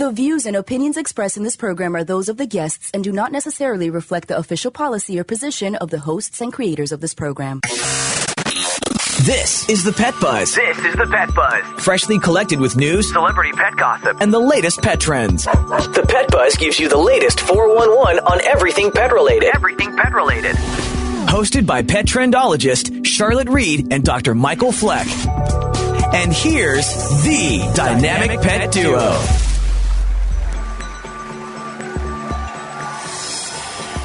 The views and opinions expressed in this program are those of the guests and do not necessarily reflect the official policy or position of the hosts and creators of this program. This is the Pet Buzz. This is the Pet Buzz. Freshly collected with news, celebrity pet gossip, and the latest pet trends. The Pet Buzz gives you the latest 411 on everything pet related. Everything pet related. Hosted by pet trendologist Charlotte Reed and Dr. Michael Fleck. And here's the Dynamic Pet Duo.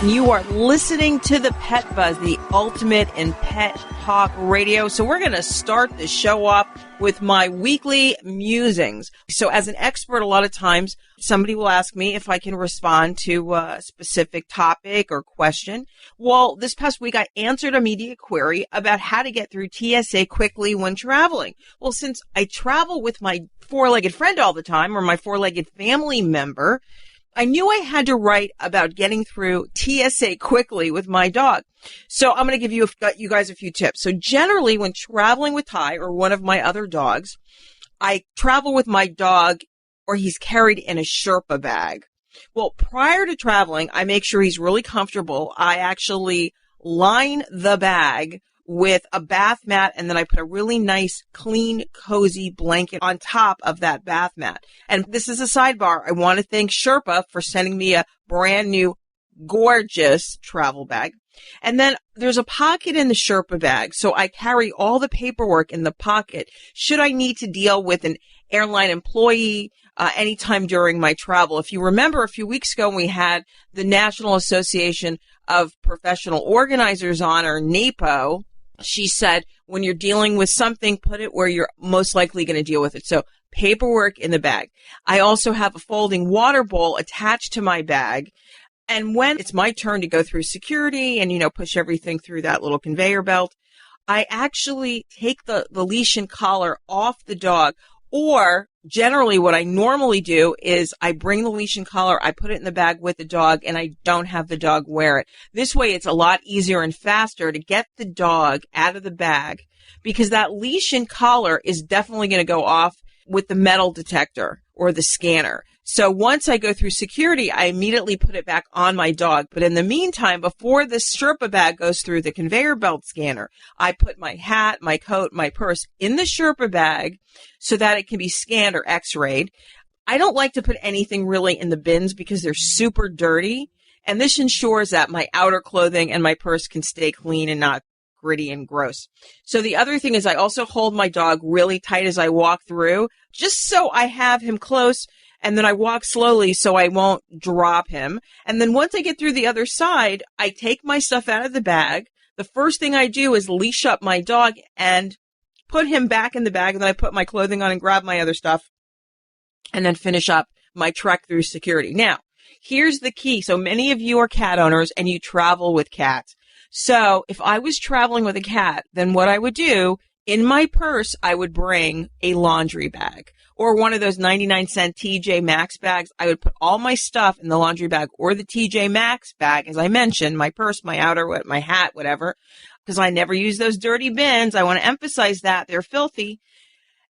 You are listening to the Pet Buzz, the ultimate in pet talk radio. So we're going to start the show off with my weekly musings. So as an expert, a lot of times somebody will ask me if I can respond to a specific topic or question. Well, this past week I answered a media query about how to get through TSA quickly when traveling. Well, since I travel with my four-legged friend all the time, or my four-legged family member, I knew I had to write about getting through TSA quickly with my dog. So I'm going to give you guys a few tips. So generally, when traveling with Ty or one of my other dogs, I travel with my dog or he's carried in a Sherpa bag. Well, prior to traveling, I make sure he's really comfortable. I actually line the bag with a bath mat, and then I put a really nice, clean, cozy blanket on top of that bath mat. And this is a sidebar. I want to thank Sherpa for sending me a brand new, gorgeous travel bag. And then there's a pocket in the Sherpa bag, so I carry all the paperwork in the pocket should I need to deal with an airline employee anytime during my travel. If you remember, a few weeks ago, we had the National Association of Professional Organizers on, or NAPO. She said, when you're dealing with something, put it where you're most likely going to deal with it. So paperwork in the bag. I also have a folding water bowl attached to my bag. And when it's my turn to go through security and, push everything through that little conveyor belt, I actually take the leash and collar off the dog. Or generally what I normally do is I bring the leash and collar, I put it in the bag with the dog, and I don't have the dog wear it. This way it's a lot easier and faster to get the dog out of the bag, because that leash and collar is definitely going to go off with the metal detector or the scanner. So once I go through security, I immediately put it back on my dog. But in the meantime, before the Sherpa bag goes through the conveyor belt scanner, I put my hat, my coat, my purse in the Sherpa bag so that it can be scanned or x-rayed. I don't like to put anything really in the bins because they're super dirty. And this ensures that my outer clothing and my purse can stay clean and not gritty and gross. So the other thing is I also hold my dog really tight as I walk through, just so I have him close. And then I walk slowly so I won't drop him. And then once I get through the other side, I take my stuff out of the bag. The first thing I do is leash up my dog and put him back in the bag. And then I put my clothing on and grab my other stuff and then finish up my trek through security. Now, here's the key. So many of you are cat owners and you travel with cats. So if I was traveling with a cat, then what I would do, in my purse, I would bring a laundry bag. Or one of those 99-cent TJ Maxx bags. I would put all my stuff in the laundry bag or the TJ Maxx bag, as I mentioned, my purse, my outer, my hat, whatever, because I never use those dirty bins. I want to emphasize that. They're filthy.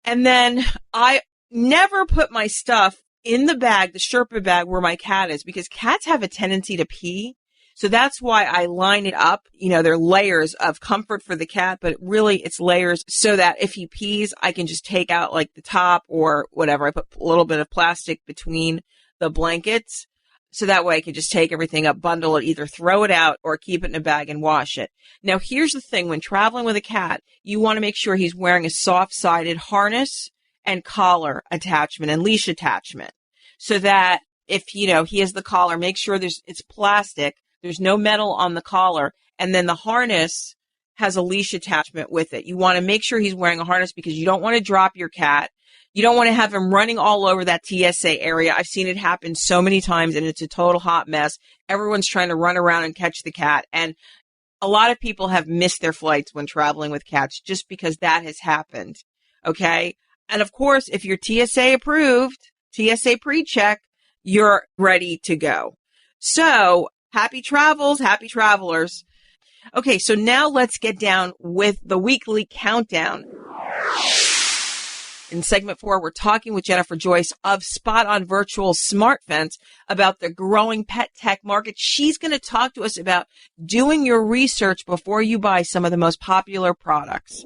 And then I never put my stuff in the bag, the Sherpa bag, where my cat is, because cats have a tendency to pee. So that's why I line it up. There are layers of comfort for the cat, but really it's layers so that if he pees, I can just take out like the top or whatever. I put a little bit of plastic between the blankets. So that way I can just take everything up, bundle it, either throw it out or keep it in a bag and wash it. Now, here's the thing. When traveling with a cat, you want to make sure he's wearing a soft-sided harness and collar attachment and leash attachment, so that if, he has the collar, make sure it's plastic. There's no metal on the collar, and then the harness has a leash attachment with it. You want to make sure he's wearing a harness because you don't want to drop your cat. You don't want to have him running all over that TSA area. I've seen it happen so many times, and it's a total hot mess. Everyone's trying to run around and catch the cat, and a lot of people have missed their flights when traveling with cats just because that has happened, okay? And, of course, if you're TSA approved, TSA pre-check, you're ready to go. So happy travels, happy travelers. Okay, so now let's get down with the weekly countdown. In segment 4, we're talking with Jennifer Joyce of Spot On Virtual Smart Fence about the growing pet tech market. She's going to talk to us about doing your research before you buy some of the most popular products.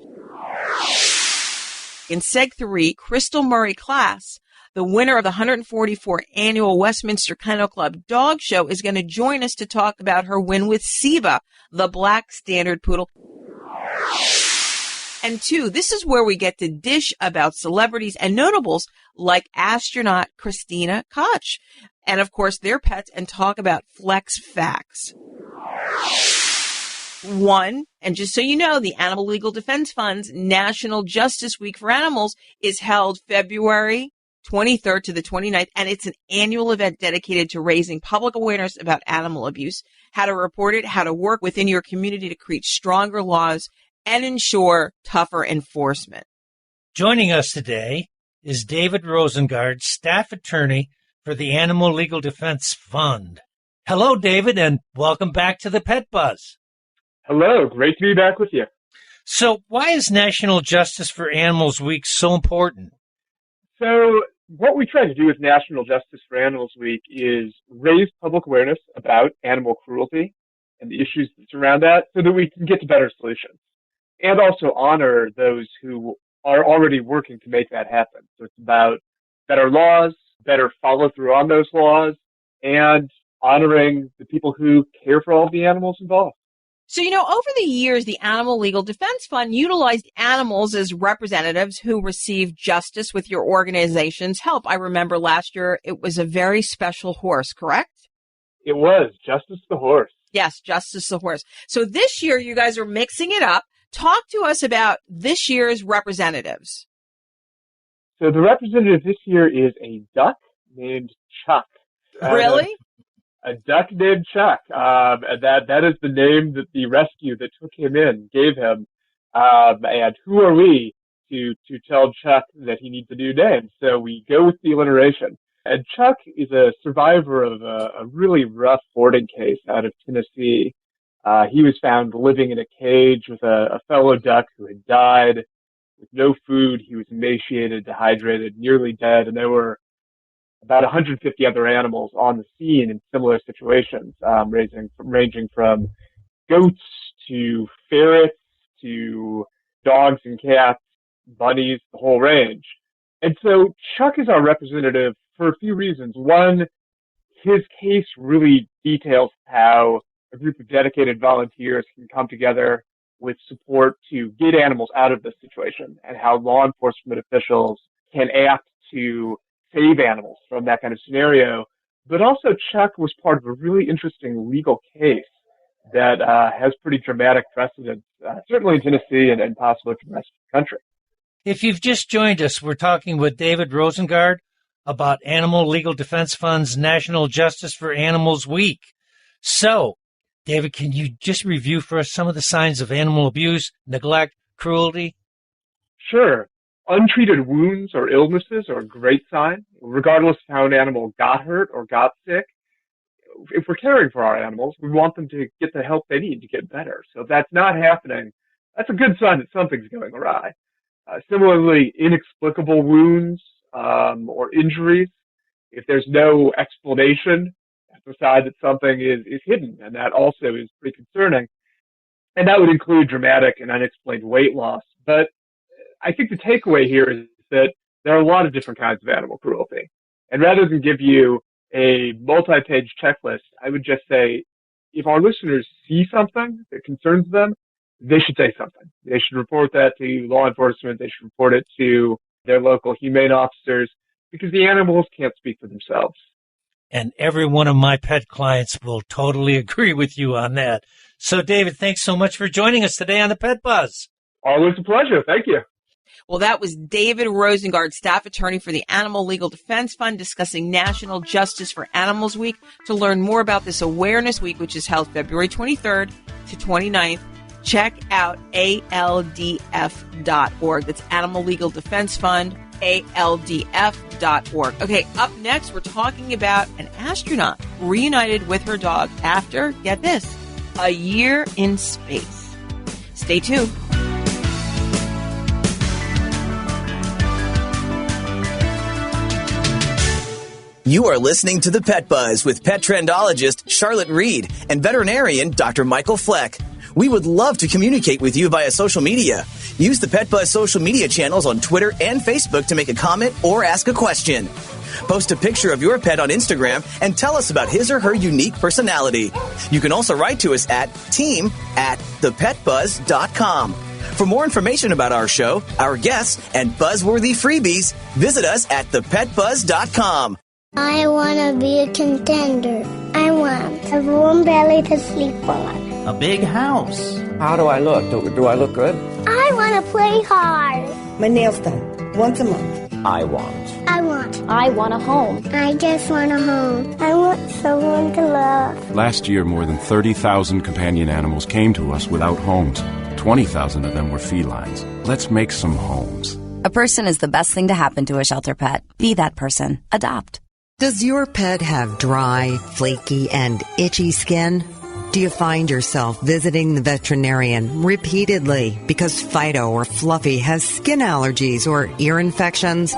In Seg 3, Crystal Murray Class, the winner of the 144th annual Westminster Kennel Club Dog Show, is going to join us to talk about her win with Siva, the Black Standard Poodle. And 2, this is where we get to dish about celebrities and notables like astronaut Christina Koch, and of course their pets, and talk about Flex Facts. 1, and just so you know, the Animal Legal Defense Fund's National Justice Week for Animals is held February 23rd to the 29th, and it's an annual event dedicated to raising public awareness about animal abuse, how to report it, how to work within your community to create stronger laws and ensure tougher enforcement. Joining us today is David Rosengard, staff attorney for the Animal Legal Defense Fund. Hello, David, and welcome back to the Pet Buzz. Hello, great to be back with you. So why is National Justice for Animals Week so important? So what we try to do with National Justice for Animals Week is raise public awareness about animal cruelty and the issues that surround that so that we can get to better solutions. And also honor those who are already working to make that happen. So it's about better laws, better follow through on those laws, and honoring the people who care for all the animals involved. So, over the years, the Animal Legal Defense Fund utilized animals as representatives who received justice with your organization's help. I remember last year it was a very special horse, correct? It was Justice the Horse. Yes, Justice the Horse. So this year you guys are mixing it up. Talk to us about this year's representatives. So the representative this year is a duck named Chuck. Really? A duck named Chuck. And that is the name that the rescue that took him in gave him. And who are we to tell Chuck that he needs a new name? So we go with the alliteration. And Chuck is a survivor of a really rough boarding case out of Tennessee. He was found living in a cage with a fellow duck who had died with no food. He was emaciated, dehydrated, nearly dead, and there were about 150 other animals on the scene in similar situations, ranging from goats to ferrets to dogs and cats, bunnies, the whole range. And so Chuck is our representative for a few reasons. One, his case really details how a group of dedicated volunteers can come together with support to get animals out of this situation, and how law enforcement officials can act to save animals from that kind of scenario. But also Chuck was part of a really interesting legal case that has pretty dramatic precedents, certainly in Tennessee and possibly for the rest of the country. If you've just joined us, we're talking with David Rosengard about Animal Legal Defense Fund's National Justice for Animals Week. So, David, can you just review for us some of the signs of animal abuse, neglect, cruelty? Sure. Untreated wounds or illnesses are a great sign, regardless of how an animal got hurt or got sick. If we're caring for our animals, we want them to get the help they need to get better. So if that's not happening, that's a good sign that something's going awry. Similarly, inexplicable wounds or injuries, if there's no explanation, beside that something is hidden, and that also is pretty concerning. And that would include dramatic and unexplained weight loss. But I think the takeaway here is that there are a lot of different kinds of animal cruelty. And rather than give you a multi-page checklist, I would just say, if our listeners see something that concerns them, they should say something. They should report that to law enforcement. They should report it to their local humane officers, because the animals can't speak for themselves. And every one of my pet clients will totally agree with you on that. So, David, thanks so much for joining us today on the Pet Buzz. Always a pleasure. Thank you. Well, that was David Rosengard, staff attorney for the Animal Legal Defense Fund, discussing National Justice for Animals Week. To learn more about this Awareness Week, which is held February 23rd to 29th, check out ALDF.org. That's Animal Legal Defense Fund, ALDF.org. Okay, up next, we're talking about an astronaut reunited with her dog after, get this, a year in space. Stay tuned. You are listening to The Pet Buzz with pet trendologist Charlotte Reed and veterinarian Dr. Michael Fleck. We would love to communicate with you via social media. Use the Pet Buzz social media channels on Twitter and Facebook to make a comment or ask a question. Post a picture of your pet on Instagram and tell us about his or her unique personality. You can also write to us at team@thepetbuzz.com. For more information about our show, our guests, and buzzworthy freebies, visit us at thepetbuzz.com. I want to be a contender. I want a warm belly to sleep on. A big house. How do I look? Do I look good? I want to play hard. My nails done once a month. I want a home. I just want a home. I want someone to love. Last year, more than 30,000 companion animals came to us without homes. 20,000 of them were felines. Let's make some homes. A person is the best thing to happen to a shelter pet. Be that person. Adopt. Does your pet have dry, flaky, and itchy skin? Do you find yourself visiting the veterinarian repeatedly because Fido or Fluffy has skin allergies or ear infections?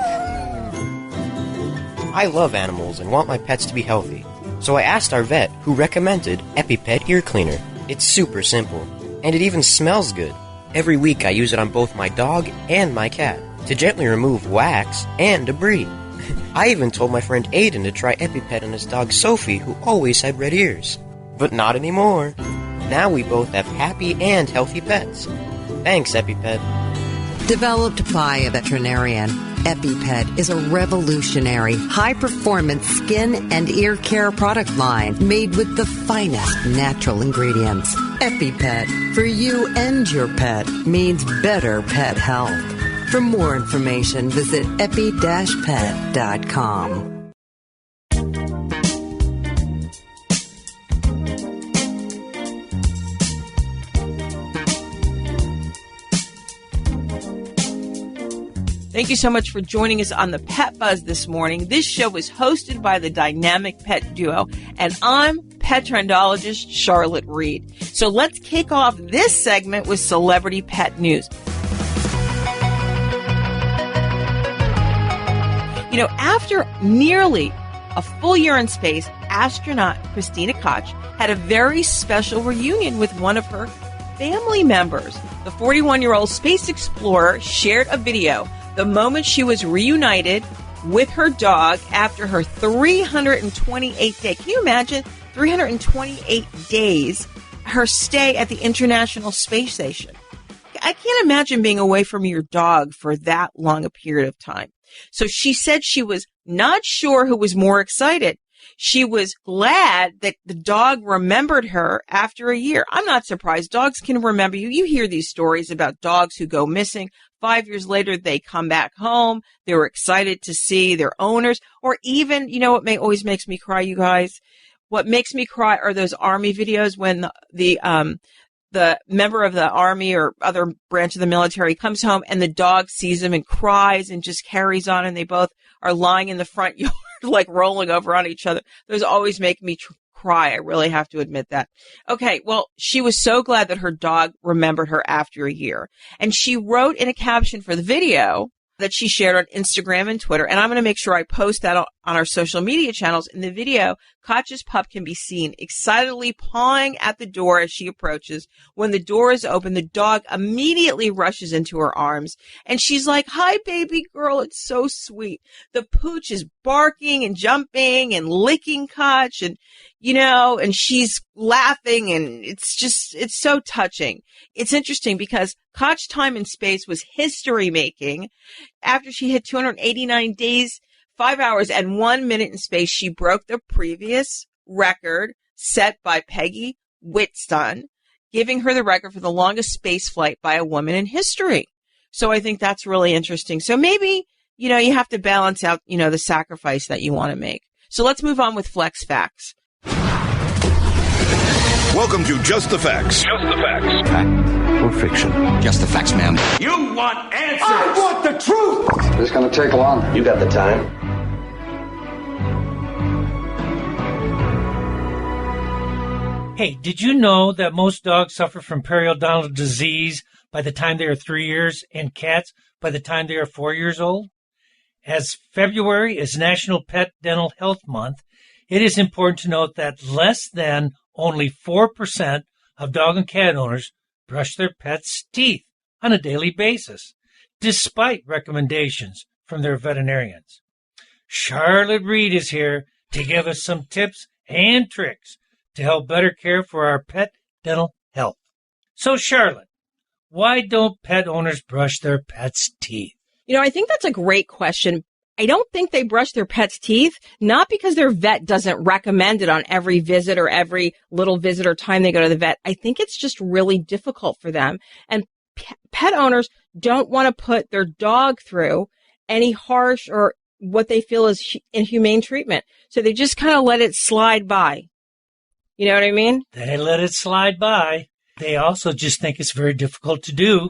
I love animals and want my pets to be healthy. So I asked our vet, who recommended EpiPet Ear Cleaner. It's super simple, and it even smells good. Every week I use it on both my dog and my cat to gently remove wax and debris. I even told my friend Aiden to try EpiPet on his dog Sophie, who always had red ears. But not anymore. Now we both have happy and healthy pets. Thanks, EpiPet. Developed by a veterinarian, EpiPet is a revolutionary, high-performance skin and ear care product line made with the finest natural ingredients. EpiPet, for you and your pet, means better pet health. For more information, visit epi-pet.com. Thank you so much for joining us on the Pet Buzz this morning. This show is hosted by the dynamic pet duo, and I'm pet trendologist Charlotte Reed. So let's kick off this segment with celebrity pet news. You know, after nearly a full year in space, astronaut Christina Koch had a very special reunion with one of her family members. The 41-year-old space explorer shared a video the moment she was reunited with her dog after her 328-day, can you imagine, 328 days, her stay at the International Space Station. I can't imagine being away from your dog for that long a period of time. So she said she was not sure who was more excited. She was glad that the dog remembered her after a year. I'm not surprised. Dogs can remember you. You hear these stories about dogs who go missing. 5 years later, they come back home. They were excited to see their owners. Or even, you know what always makes me cry, you guys? What makes me cry are those Army videos when the member of the Army or other branch of the military comes home and the dog sees him and cries and just carries on, and they both are lying in the front yard like rolling over on each other. Those always make me cry. I really have to admit that. Okay, well, she was so glad that her dog remembered her after a year. And she wrote in a caption for the video that she shared on Instagram and Twitter, and I'm going to make sure I post that on our social media channels. In the video, Koch's pup can be seen excitedly pawing at the door as she approaches. When the door is open, the dog immediately rushes into her arms, and she's like, "Hi, baby girl." It's so sweet. The pooch is barking and jumping and licking Koch, and and she's laughing, and it's so touching. It's interesting because Koch's time in space was history-making. After she hit 289 days, 5 hours, and 1 minute in space, she broke the previous record set by Peggy Whitstone, giving her the record for the longest space flight by a woman in history. So I think that's really interesting. So maybe, you have to balance out, the sacrifice that you want to make. So let's move on with Flex Facts. Welcome to Just the Facts. Just the Facts. Fact or fiction? Just the facts, ma'am. You want answers! I want the truth! This is going to take long. You got the time. Hey, did you know that most dogs suffer from periodontal disease by the time they are 3 years and cats by the time they are 4 years old? As February is National Pet Dental Health Month, it is important to note that less than only 4% of dog and cat owners brush their pets' teeth on a daily basis, despite recommendations from their veterinarians. Charlotte Reed is here to give us some tips and tricks to help better care for our pet dental health. So, Charlotte, why don't pet owners brush their pets' teeth? I think that's a great question. I don't think they brush their pets' teeth, not because their vet doesn't recommend it on every visit or every little visit or time they go to the vet. I think it's just really difficult for them. And pet owners don't want to put their dog through any harsh or what they feel is inhumane treatment. So they just kind of let it slide by. You know what I mean? They let it slide by. They also just think it's very difficult to do.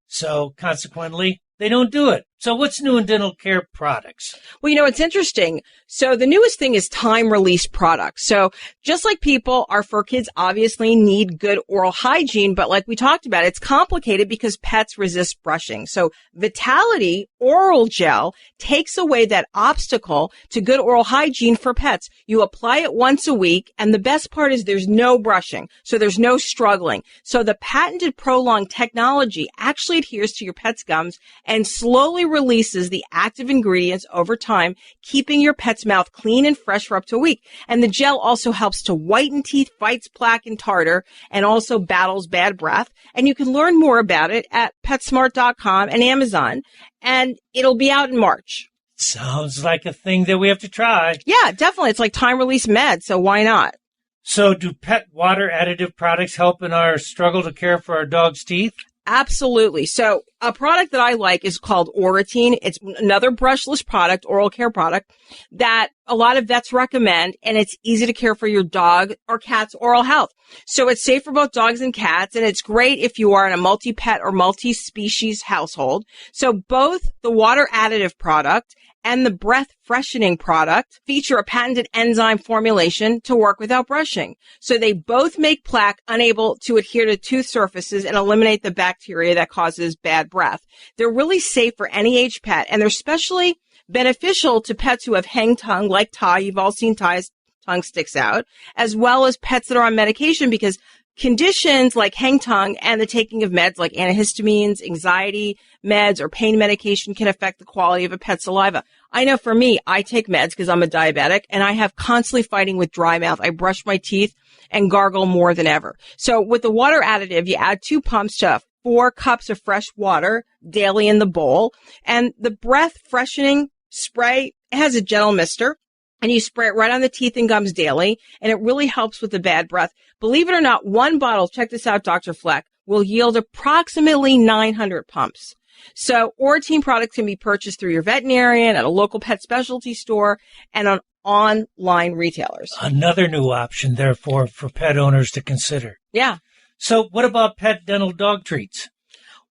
So consequently, they don't do it. So what's new in dental care products? Well, it's interesting. So the newest thing is time-release products. So just like people, our fur kids obviously need good oral hygiene, but like we talked about, it's complicated because pets resist brushing. So Vitality Oral Gel takes away that obstacle to good oral hygiene for pets. You apply it once a week, and the best part is there's no brushing, so there's no struggling. So the patented Prolong technology actually adheres to your pet's gums and slowly releases the active ingredients over time, keeping your pet's mouth clean and fresh for up to a week. And the gel also helps to whiten teeth, fights plaque and tartar, and also battles bad breath. And you can learn more about it at PetSmart.com and Amazon. And it'll be out in March. Sounds like a thing that we have to try. Yeah, definitely. It's like time-release med, so why not? So do pet water additive products help in our struggle to care for our dog's teeth? Absolutely. So a product that I like is called Oratine. It's another brushless product, oral care product that a lot of vets recommend, and it's easy to care for your dog or cat's oral health. So it's safe for both dogs and cats, and it's great if you are in a multi-pet or multi-species household. So both the water additive product and the breath freshening product feature a patented enzyme formulation to work without brushing. So they both make plaque unable to adhere to tooth surfaces and eliminate the bacteria that causes bad breath. They're really safe for any age pet, and they're especially beneficial to pets who have hang tongue, like Ty. You've all seen Ty's tongue sticks out, as well as pets that are on medication, because conditions like hang tongue and the taking of meds like antihistamines, anxiety meds, or pain medication can affect the quality of a pet's saliva. I know for me, I take meds because I'm a diabetic, and I have constantly fighting with dry mouth. I brush my teeth and gargle more than ever. So with the water additive, you add 2 pumps to 4 cups of fresh water daily in the bowl. And the breath freshening spray has a gentle mister, and you spray it right on the teeth and gums daily, and it really helps with the bad breath. Believe it or not, 1 bottle, check this out, Dr. Fleck, will yield approximately 900 pumps. So Oratine products can be purchased through your veterinarian, at a local pet specialty store, and on online retailers. Another new option, therefore, for pet owners to consider. Yeah. So what about pet dental dog treats?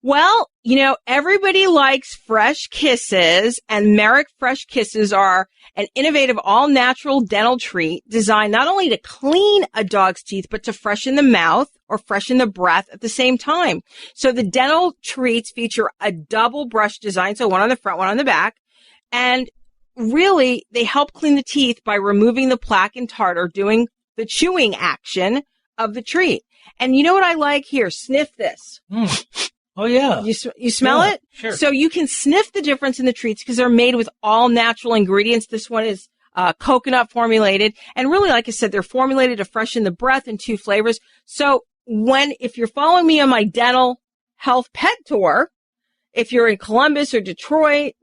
Well, everybody likes Fresh Kisses, and Merrick Fresh Kisses are an innovative all-natural dental treat designed not only to clean a dog's teeth, but to freshen the mouth or freshen the breath at the same time. So the dental treats feature a double brush design, so one on the front, one on the back, and really they help clean the teeth by removing the plaque and tartar, doing the chewing action of the treat. And you know what I like? Here, sniff this. Oh, yeah. You smell it? Sure. So you can sniff the difference in the treats because they're made with all natural ingredients. This one is coconut formulated. And really, like I said, they're formulated to freshen the breath in 2 flavors. So if you're following me on my dental health pet tour, if you're in Columbus or Detroit,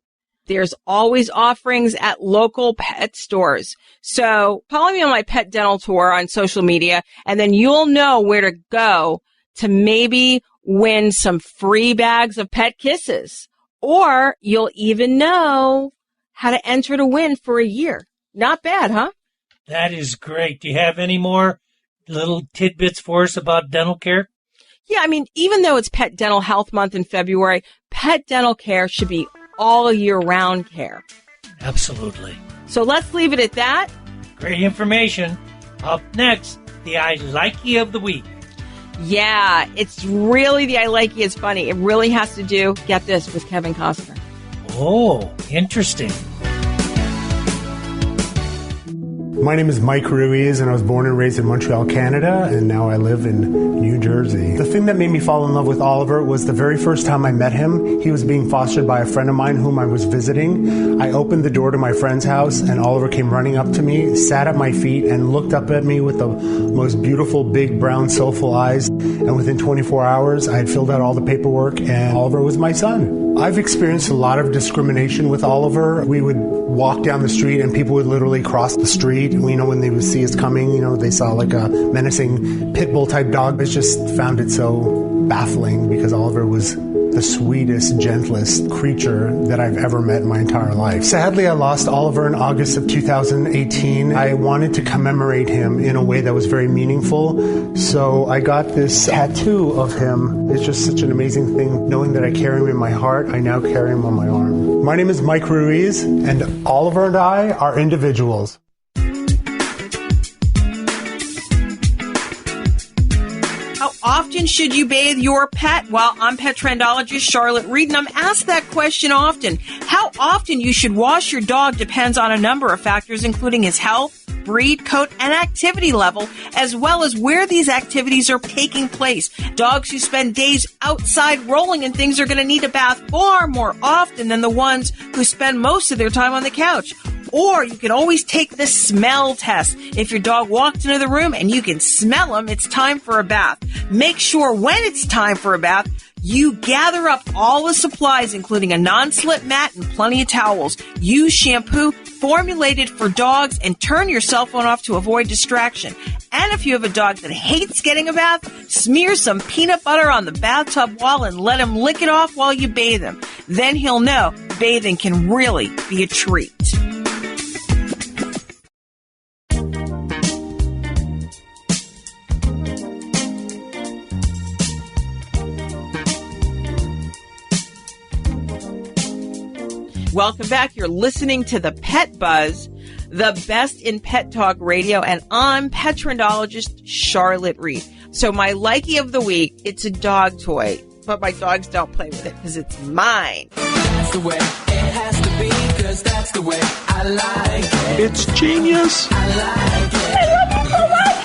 there's always offerings at local pet stores. So follow me on my pet dental tour on social media, and then you'll know where to go to maybe win some free bags of pet kisses, or you'll even know how to enter to win for a year. Not bad, huh? That is great. Do you have any more little tidbits for us about dental care? Yeah, even though it's Pet Dental Health Month in February, pet dental care should be all year-round care. Absolutely. So let's leave it at that. Great information. Up next, the I Likey of the Week. Yeah, it's really the I Likey is funny. It really has to do, get this, with Kevin Costner. Oh, interesting. My name is Mike Ruiz, and I was born and raised in Montreal, Canada, and now I live in New Jersey. The thing that made me fall in love with Oliver was the very first time I met him. He was being fostered by a friend of mine whom I was visiting. I opened the door to my friend's house, and Oliver came running up to me, sat at my feet, and looked up at me with the most beautiful, big, brown, soulful eyes. And within 24 hours, I had filled out all the paperwork, and Oliver was my son. I've experienced a lot of discrimination with Oliver. We would walk down the street and people would literally cross the street. When they would see us coming, they saw like a menacing pit bull type dog. I just found it so baffling because Oliver was the sweetest, gentlest creature that I've ever met in my entire life. Sadly, I lost Oliver in August of 2018. I wanted to commemorate him in a way that was very meaningful, so I got this tattoo of him. It's just such an amazing thing. Knowing that I carry him in my heart, I now carry him on my arm. My name is Mike Ruiz, and Oliver and I are individuals. How often should you bathe your pet? Well, I'm pet trendologist Charlotte Reed, and I'm asked that question often. How often you should wash your dog depends on a number of factors, including his health, breed, coat, and activity level, as well as where these activities are taking place. Dogs who spend days outside rolling and things are going to need a bath far more often than the ones who spend most of their time on the couch. Or you can always take the smell test. If your dog walked into the room and you can smell him, it's time for a bath. Make sure when it's time for a bath, you gather up all the supplies, including a non-slip mat and plenty of towels. Use shampoo formulated for dogs and turn your cell phone off to avoid distraction. And if you have a dog that hates getting a bath, smear some peanut butter on the bathtub wall and let him lick it off while you bathe him. Then he'll know bathing can really be a treat. Welcome back. You're listening to The Pet Buzz, the best in pet talk radio, and I'm pet trendologist Charlotte Reed. So my likey of the week, it's a dog toy, but my dogs don't play with it because it's mine. That's the way it has to be, because that's the way I like it. It's genius. I like it.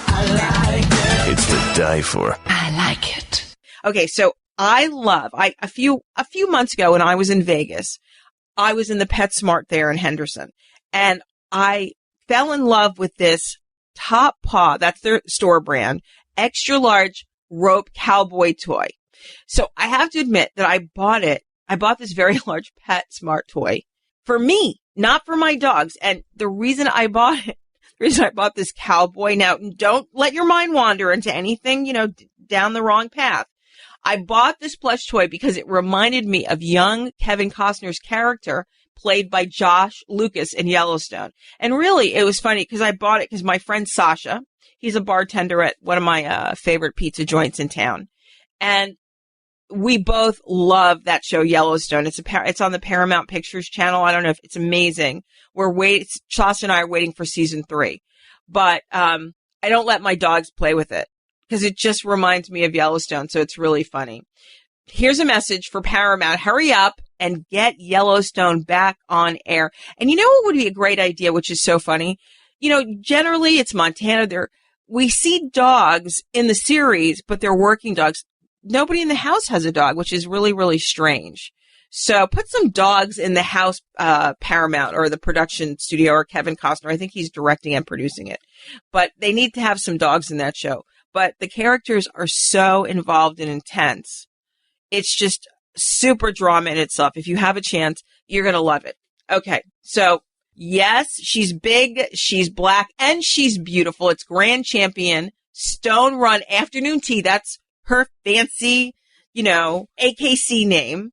I like it. It's to die for. I like it. Okay, so a few months ago when I was in Vegas, I was in the PetSmart there in Henderson, and I fell in love with this Top Paw, that's their store brand, extra large rope cowboy toy. So I have to admit that I bought this very large PetSmart toy for me, not for my dogs. And the reason I bought this cowboy, now don't let your mind wander into anything, down the wrong path. I bought this plush toy because it reminded me of young Kevin Costner's character played by Josh Lucas in Yellowstone. And really, it was funny because I bought it because my friend Sasha, he's a bartender at one of my favorite pizza joints in town. And we both love that show, Yellowstone. It's on the Paramount Pictures channel. I don't know if it's amazing. Sasha and I are waiting for season 3. But I don't let my dogs play with it, because it just reminds me of Yellowstone, so it's really funny. Here's a message for Paramount. Hurry up and get Yellowstone back on air. And you know what would be a great idea, which is so funny? Generally it's Montana. We see dogs in the series, but they're working dogs. Nobody in the house has a dog, which is really, really strange. So put some dogs in the house, Paramount, or the production studio, or Kevin Costner. I think he's directing and producing it. But they need to have some dogs in that show. But the characters are so involved and intense. It's just super drama in itself. If you have a chance, you're going to love it. Okay, so yes, she's big, she's black, and she's beautiful. It's Grand Champion Stone Run Afternoon Tea. That's her fancy, AKC name.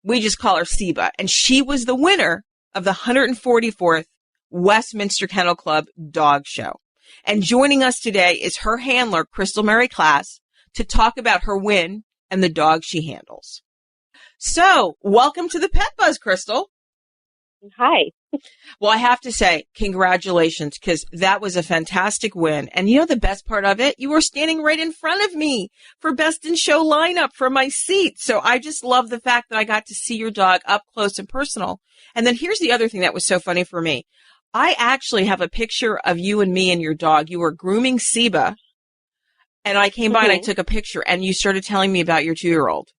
We just call her Siba. And she was the winner of the 144th Westminster Kennel Club Dog Show. And joining us today is her handler, Crystal Mary Class, to talk about her win and the dog she handles. So, welcome to the Pet Buzz, Crystal. Hi. Well, I have to say, congratulations, because that was a fantastic win. And you know the best part of it? You were standing right in front of me for Best in Show lineup from my seat. So I just love the fact that I got to see your dog up close and personal. And then here's the other thing that was so funny for me. I actually have a picture of you and me and your dog. You were grooming Siba, and I came by and I took a picture, and you started telling me about your 2-year-old.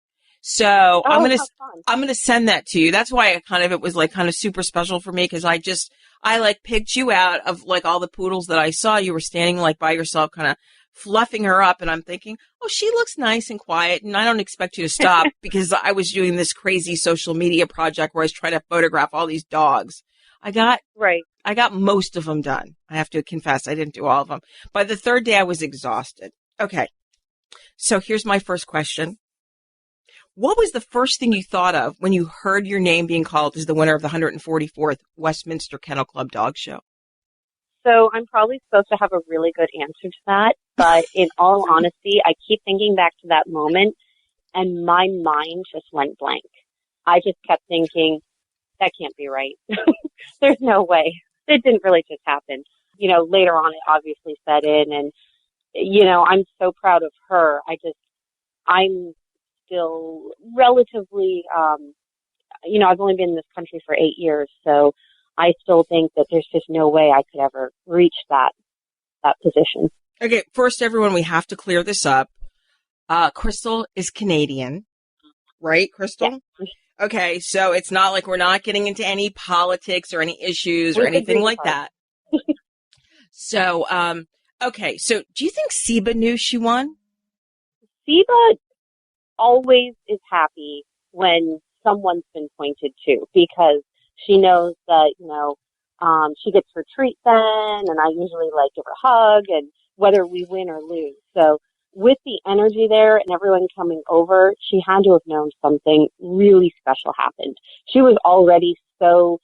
So I'm gonna send that to you. That's why it was like kind of super special for me, because I like picked you out of like all the poodles that I saw. You were standing like by yourself, kind of fluffing her up, and I'm thinking, oh, she looks nice and quiet, and I don't expect you to stop because I was doing this crazy social media project where I was trying to photograph all these dogs. I got most of them done. I have to confess, I didn't do all of them. By the third day, I was exhausted. Okay, so here's my first question. What was the first thing you thought of when you heard your name being called as the winner of the 144th Westminster Kennel Club Dog Show? So I'm probably supposed to have a really good answer to that, but in all honesty, I keep thinking back to that moment, and my mind just went blank. I just kept thinking, that can't be right. There's no way. It didn't really just happen. Later on, it obviously set in, and, I'm so proud of her. I'm still relatively, I've only been in this country for 8 years, so I still think that there's just no way I could ever reach that position. Okay, first, everyone, we have to clear this up. Crystal is Canadian, right, Crystal? Yeah. Okay, so it's not like we're not getting into any politics or any issues or anything like that. So, okay, so do you think Siba knew she won? Siba always is happy when someone's been pointed to, because she knows that, she gets her treat then, and I usually give her a hug, and whether we win or lose. So with the energy there and everyone coming over, she had to have known something really special happened. She was already so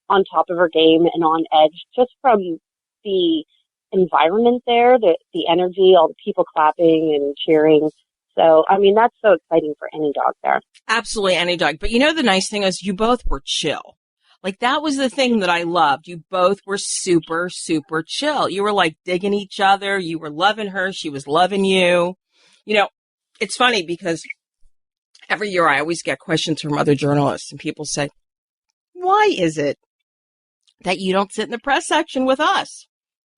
on top of her game and on edge just from the environment there, the energy, all the people clapping and cheering. So, that's so exciting for any dog there. Absolutely any dog. But the nice thing is you both were chill. Like, that was the thing that I loved. You both were super, super chill. You were like digging each other. You were loving her. She was loving you. It's funny because every year I always get questions from other journalists, and people say, why is it that you don't sit in the press section with us?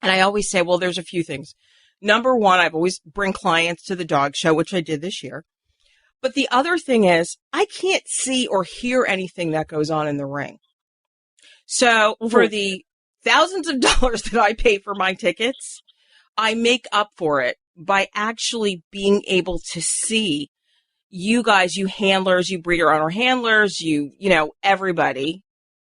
And I always say, well, there's a few things. Number one, I've always bring clients to the dog show, which I did this year. But the other thing is I can't see or hear anything that goes on in the ring. So for the thousands of dollars that I pay for my tickets, I make up for it by actually being able to see you guys, you handlers, you breeder owner handlers, everybody,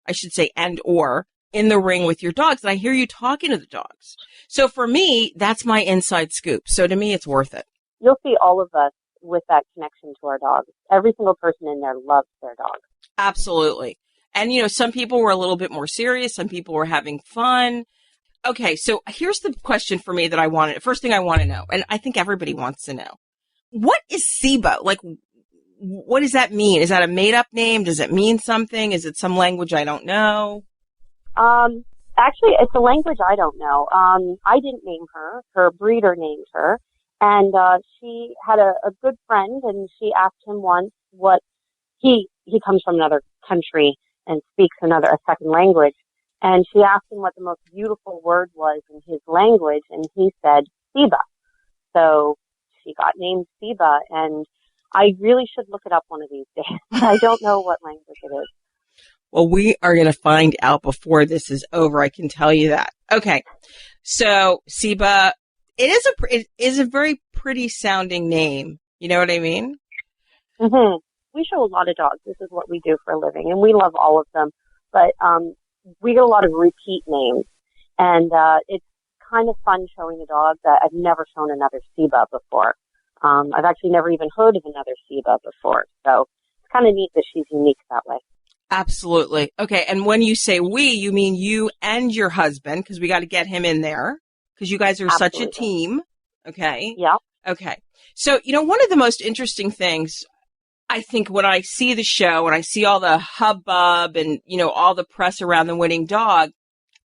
I should say, and or in the ring with your dogs. And I hear you talking to the dogs. So for me, that's my inside scoop. So to me, it's worth it. You'll see all of us with that connection to our dogs. Every single person in there loves their dog. Absolutely. And, some people were a little bit more serious. Some people were having fun. Okay, so here's the question for me that first thing I want to know, and I think everybody wants to know. What is Siba? Like, what does that mean? Is that a made-up name? Does it mean something? Is it some language I don't know? Actually, it's a language I don't know. I didn't name her. Her breeder named her. And she had a good friend, and she asked him once what he comes from another country and speaks a second language. And she asked him what the most beautiful word was in his language, and he said, Siba. So she got named Siba, and I really should look it up one of these days. I don't know what language it is. Well, we are going to find out before this is over. I can tell you that. Okay. So Siba, it is a very pretty sounding name. You know what I mean? Mm-hmm. We show a lot of dogs. This is what we do for a living, and we love all of them. But we get a lot of repeat names, and it's kind of fun showing a dog that I've never shown another Siba before. I've actually never even heard of another Siba before, so it's kind of neat that she's unique that way. Absolutely. Okay, and when you say we, you mean you and your husband, because we got to get him in there, because you guys are such a team. Okay? Yeah. Okay. So, one of the most interesting things I think when I see the show and I see all the hubbub and, all the press around the winning dog,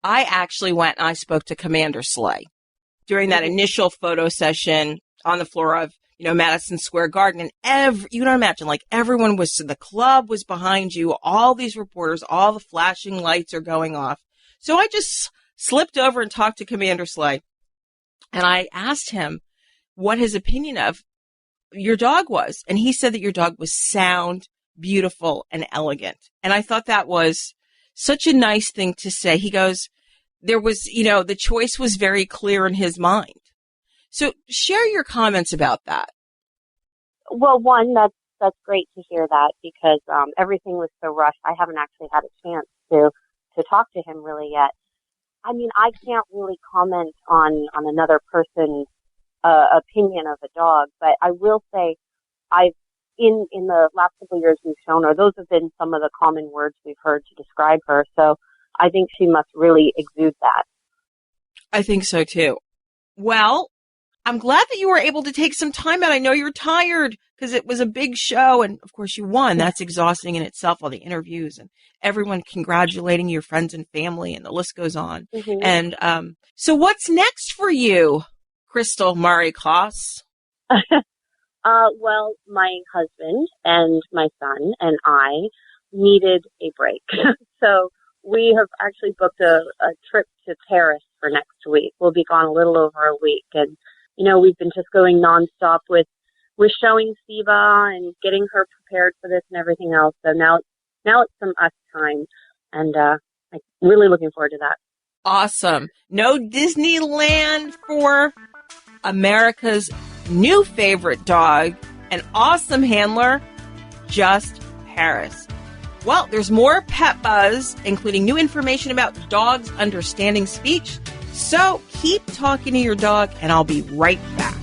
I actually went and I spoke to Commander Slay during that initial photo session on the floor of, Madison Square Garden. And you can imagine, like, everyone the club was behind you, all these reporters, all the flashing lights are going off. So I just slipped over and talked to Commander Slay. And I asked him what his opinion of your dog was. And he said that your dog was sound, beautiful, and elegant. And I thought that was such a nice thing to say. He goes, there was, the choice was very clear in his mind. So share your comments about that. Well, one, that's great to hear that because everything was so rushed. I haven't actually had a chance to talk to him really yet. I mean, I can't really comment on another person's opinion of a dog, but I will say in the last couple of years we've shown her, those have been some of the common words we've heard to describe her. So I think she must really exude that. I think so too. Well, I'm glad that you were able to take some time out. I know you're tired because it was a big show. And of course you won. That's exhausting in itself, all the interviews and everyone congratulating your friends and family and the list goes on. Mm-hmm. And so what's next for you, Crystal Murray Kloss? Well, my husband and my son and I needed a break. So we have actually booked a trip to Paris for next week. We'll be gone a little over a week. And, we've been just going nonstop with showing Siva and getting her prepared for this and everything else. So now it's some us time. And I'm really looking forward to that. Awesome. No Disneyland for America's new favorite dog, an awesome handler, just Paris. Well, there's more Pet Buzz, including new information about dogs understanding speech. So keep talking to your dog, and I'll be right back.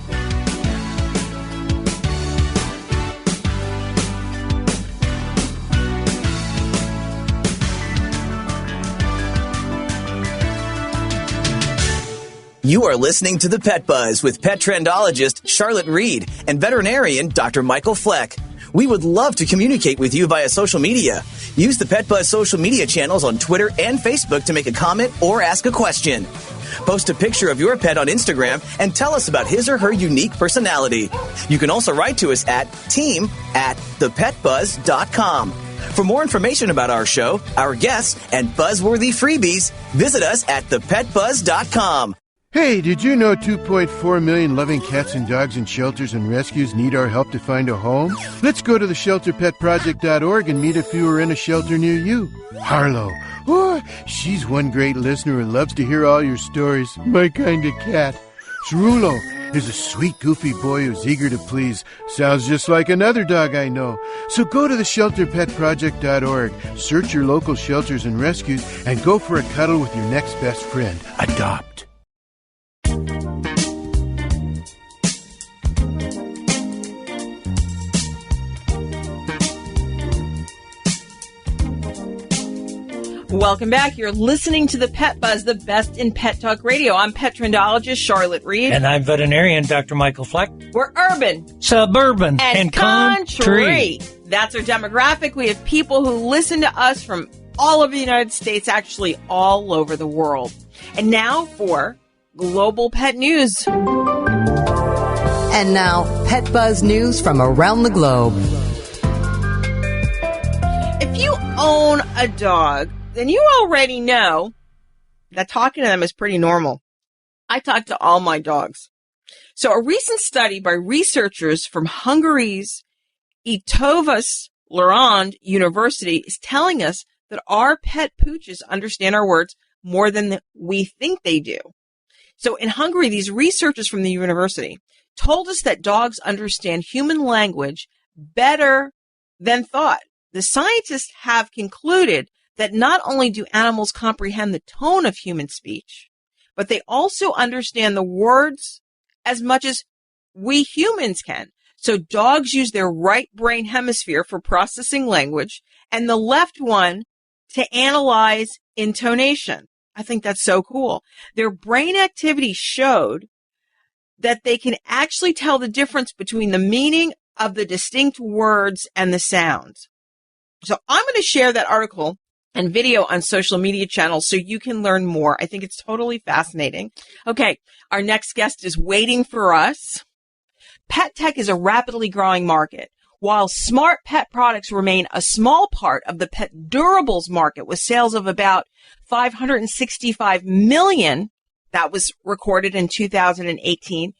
You are listening to The Pet Buzz with pet trendologist Charlotte Reed and veterinarian Dr. Michael Fleck. We would love to communicate with you via social media. Use the PetBuzz social media channels on Twitter and Facebook to make a comment or ask a question. Post a picture of your pet on Instagram and tell us about his or her unique personality. You can also write to us at team@thepetbuzz.com. For more information about our show, our guests, and buzzworthy freebies, visit us at thepetbuzz.com. Hey, did you know 2.4 million loving cats and dogs in shelters and rescues need our help to find a home? Let's go to theshelterpetproject.org and meet if you are in a shelter near you. Harlow, oh, she's one great listener and loves to hear all your stories. My kind of cat. Cerulo is a sweet, goofy boy who's eager to please. Sounds just like another dog I know. So go to theshelterpetproject.org, search your local shelters and rescues, and go for a cuddle with your next best friend. Adopt. Welcome back. You're listening to The Pet Buzz, the best in pet talk radio. I'm pet trendologist Charlotte Reed. And I'm veterinarian Dr. Michael Fleck. We're urban, suburban, and country. That's our demographic. We have people who listen to us from all over the United States, actually all over the world. And now for global pet news. And now, Pet Buzz news from around the globe. If you own a dog, then you already know that talking to them is pretty normal. I talk to all my dogs. So a recent study by researchers from Hungary's Eötvös Loránd University is telling us that our pet pooches understand our words more than we think they do. So in Hungary, these researchers from the university told us that dogs understand human language better than thought. The scientists have concluded that not only do animals comprehend the tone of human speech, but they also understand the words as much as we humans can. So dogs use their right brain hemisphere for processing language and the left one to analyze intonation. I think that's so cool. Their brain activity showed that they can actually tell the difference between the meaning of the distinct words and the sounds. So I'm going to share that article and video on social media channels so you can learn more. I think it's totally fascinating. Okay, our next guest is waiting for us. Pet tech is a rapidly growing market. While smart pet products remain a small part of the pet durables market with sales of about $565 million, that was recorded in 2018.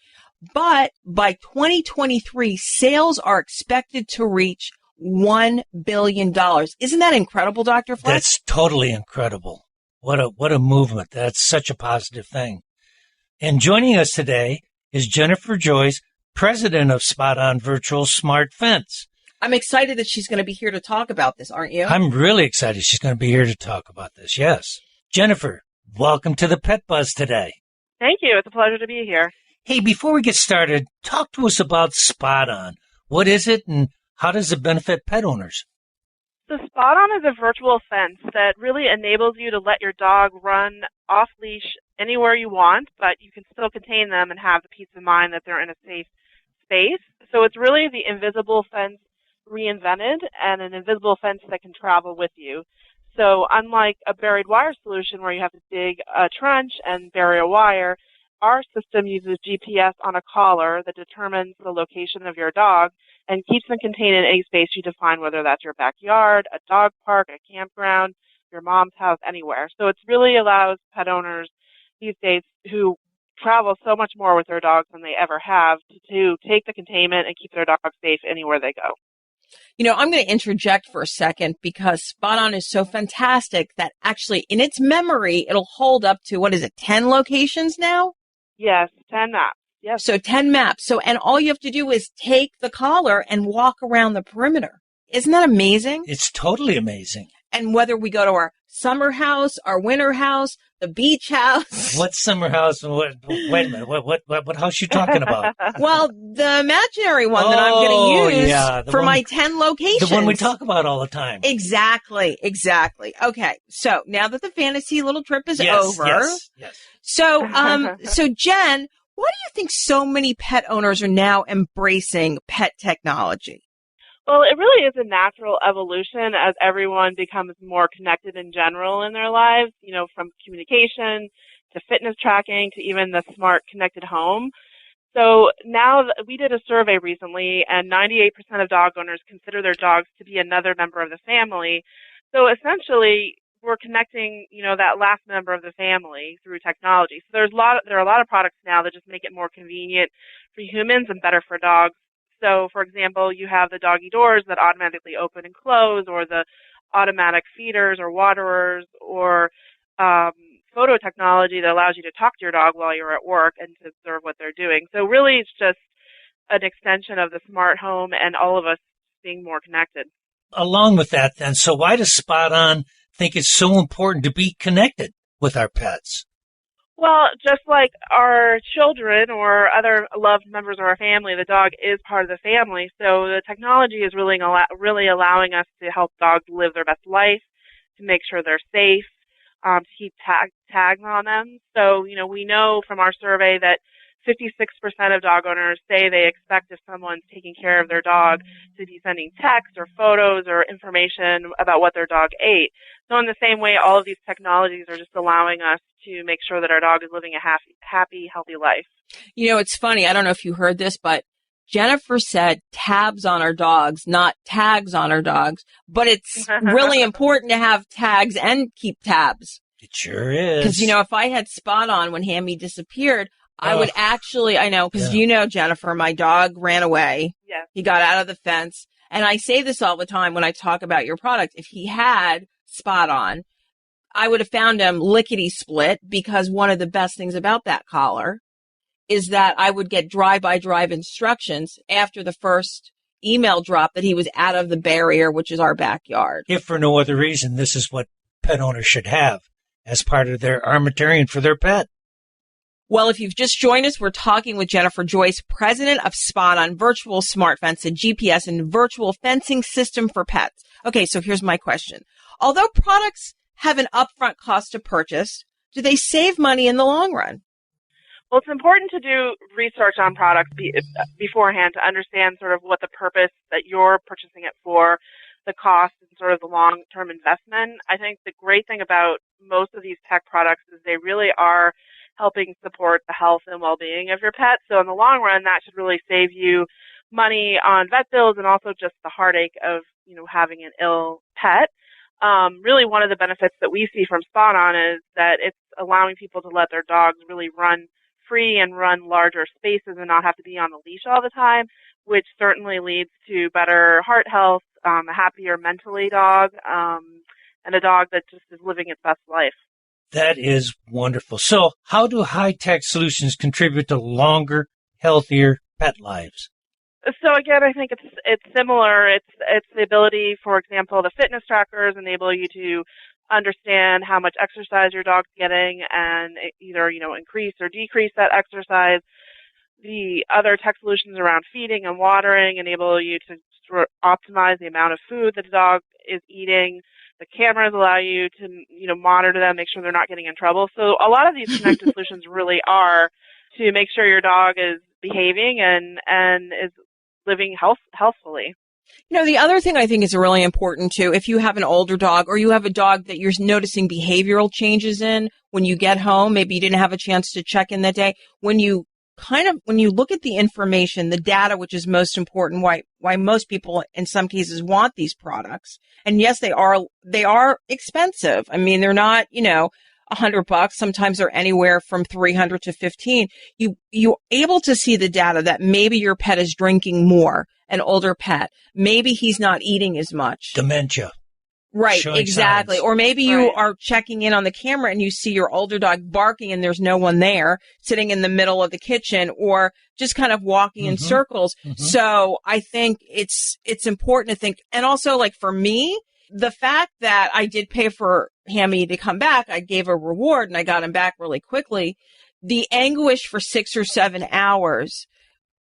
But by 2023, sales are expected to reach $1 billion. Isn't that incredible, Dr. Fleck? That's totally incredible. What a movement. That's such a positive thing. And joining us today is Jennifer Joyce, president of Spot On Virtual Smart Fence. I'm excited that she's going to be here to talk about this, aren't you? I'm really excited she's going to be here to talk about this, yes. Jennifer, welcome to the Pet Buzz today. Thank you. It's a pleasure to be here. Hey, before we get started, talk to us about Spot On. What is it and how does it benefit pet owners? So Spot On is a virtual fence that really enables you to let your dog run off leash anywhere you want, but you can still contain them and have the peace of mind that they're in a safe space. So it's really the invisible fence reinvented, and an invisible fence that can travel with you. So unlike a buried wire solution where you have to dig a trench and bury a wire, our system uses GPS on a collar that determines the location of your dog and keeps them contained in any space you define, whether that's your backyard, a dog park, a campground, your mom's house, anywhere. So it really allows pet owners these days who travel so much more with their dogs than they ever have to take the containment and keep their dog safe anywhere they go. You know, I'm going to interject for a second because Spot On is so fantastic that actually in its memory, it'll hold up to, 10 locations now? Yes, 10 maps. Yes. So 10 maps. So, and all you have to do is take the collar and walk around the perimeter. Isn't that amazing? It's totally amazing. And whether we go to our summer house, our winter house, the beach house. What summer house? Wait a minute. What house you talking about? Well, the imaginary one that I'm going to use for my 10 locations. The one we talk about all the time. Exactly. Okay. So now that the fantasy little trip is over. Yes. So, so Jen, why do you think so many pet owners are now embracing pet technology? Well, it really is a natural evolution as everyone becomes more connected in general in their lives, you know, from communication to fitness tracking to even the smart connected home. So now we did a survey recently, and 98% of dog owners consider their dogs to be another member of the family. So essentially, we're connecting, you know, that last member of the family through technology. So there are a lot of products now that just make it more convenient for humans and better for dogs. So, for example, you have the doggy doors that automatically open and close, or the automatic feeders or waterers, or photo technology that allows you to talk to your dog while you're at work and to observe what they're doing. So really, it's just an extension of the smart home and all of us being more connected. Along with that, then, so why does Spot On think it's so important to be connected with our pets? Well, just like our children or other loved members of our family, the dog is part of the family. So the technology is really allowing us to help dogs live their best life, to make sure they're safe, to keep tags on them. So, you know, we know from our survey that 56% of dog owners say they expect if someone's taking care of their dog to be sending texts or photos or information about what their dog ate. So in the same way, all of these technologies are just allowing us to make sure that our dog is living a happy, healthy life. You know, it's funny. I don't know if you heard this, but Jennifer said tabs on our dogs, not tags on our dogs. But it's really important to have tags and keep tabs. It sure is. Because, you know, if I had Spot On when Hammy disappeared, I would actually, I know, because you know, Jennifer, my dog ran away. Yes. He got out of the fence. And I say this all the time when I talk about your product. If he had Spot On, I would have found him lickety-split, because one of the best things about that collar is that I would get drive-by-drive instructions after the first email drop that he was out of the barrier, which is our backyard. If for no other reason, this is what pet owners should have as part of their armamentarium for their pet. Well, if you've just joined us, we're talking with Jennifer Joyce, president of Spot On Virtual Smart Fence, a GPS and virtual fencing system for pets. Okay, so here's my question. Although products have an upfront cost to purchase, do they save money in the long run? Well, it's important to do research on products beforehand to understand sort of what the purpose that you're purchasing it for, the cost, and sort of the long-term investment. I think the great thing about most of these tech products is they really are helping support the health and well-being of your pet. So in the long run, that should really save you money on vet bills and also just the heartache of, having an ill pet. Really one of the benefits that we see from Spot On is that it's allowing people to let their dogs really run free and run larger spaces and not have to be on the leash all the time, which certainly leads to better heart health, a happier mentally dog, and a dog that just is living its best life. That is wonderful. So how do high-tech solutions contribute to longer, healthier pet lives? So again, I think it's similar. It's the ability, for example, the fitness trackers enable you to understand how much exercise your dog's getting and either, increase or decrease that exercise. The other tech solutions around feeding and watering enable you to sort of optimize the amount of food that the dog is eating. The cameras allow you to, monitor them, make sure they're not getting in trouble. So a lot of these connected solutions really are to make sure your dog is behaving and is living healthfully. The other thing I think is really important too, if you have an older dog or you have a dog that you're noticing behavioral changes in when you get home, maybe you didn't have a chance to check in that day, when you look at the information, the data, which is most important, why most people in some cases want these products. And yes, they are expensive. I mean, they're not, $100. Sometimes they're anywhere from $300 to $15. You're able to see the data that maybe your pet is drinking more, an older pet. Maybe he's not eating as much. Dementia. Right, exactly. Signs. Or maybe you are checking in on the camera and you see your older dog barking and there's no one there, sitting in the middle of the kitchen or just kind of walking in circles. Mm-hmm. So I think it's important to think. And also, like for me, the fact that I did pay for Hammy to come back, I gave a reward and I got him back really quickly. The anguish for 6 or 7 hours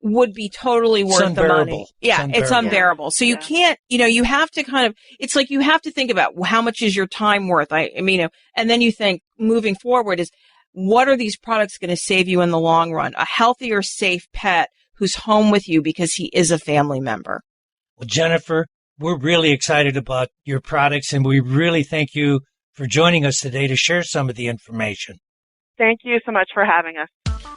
would be totally worth the money. Yeah, it's unbearable. So you can't, you have to it's like you have to think about how much is your time worth. And then you think moving forward is what are these products going to save you in the long run? A healthier, safe pet who's home with you because he is a family member. Well, Jennifer, we're really excited about your products and we really thank you for joining us today to share some of the information. Thank you so much for having us.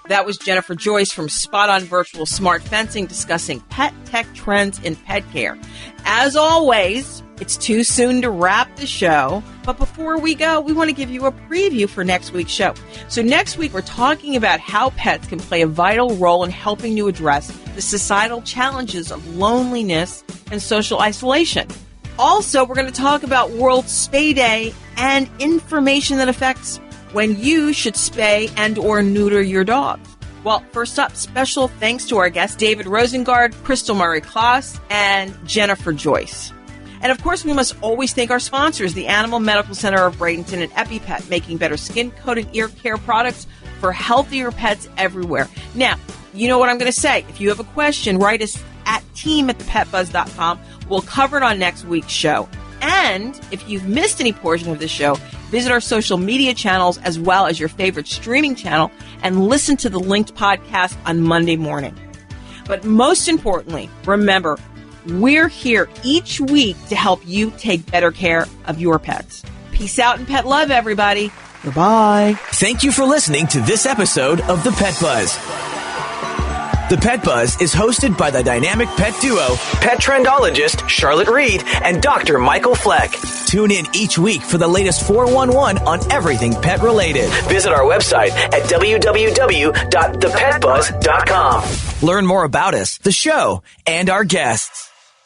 That was Jennifer Joyce from Spot On Virtual Smart Fencing discussing pet tech trends in pet care. As always, it's too soon to wrap the show, but before we go, we want to give you a preview for next week's show. So next week, we're talking about how pets can play a vital role in helping to address the societal challenges of loneliness and social isolation. Also, we're going to talk about World Spay Day and information that affects when you should spay and or neuter your dog. Well, first up, special thanks to our guests, David Rosengard, Crystal Murray-Kloss, and Jennifer Joyce. And of course, we must always thank our sponsors, the Animal Medical Center of Bradenton and EpiPet, making better skin, coat, and ear care products for healthier pets everywhere. Now, you know what I'm going to say. If you have a question, write us at team@thepetbuzz.com. We'll cover it on next week's show. And if you've missed any portion of the show, visit our social media channels as well as your favorite streaming channel and listen to the linked podcast on Monday morning. But most importantly, remember, we're here each week to help you take better care of your pets. Peace out and pet love, everybody. Goodbye. Thank you for listening to this episode of The Pet Buzz. The Pet Buzz is hosted by the dynamic pet duo, pet trendologist Charlotte Reed and Dr. Michael Fleck. Tune in each week for the latest 411 on everything pet related. Visit our website at www.thepetbuzz.com. Learn more about us, the show, and our guests.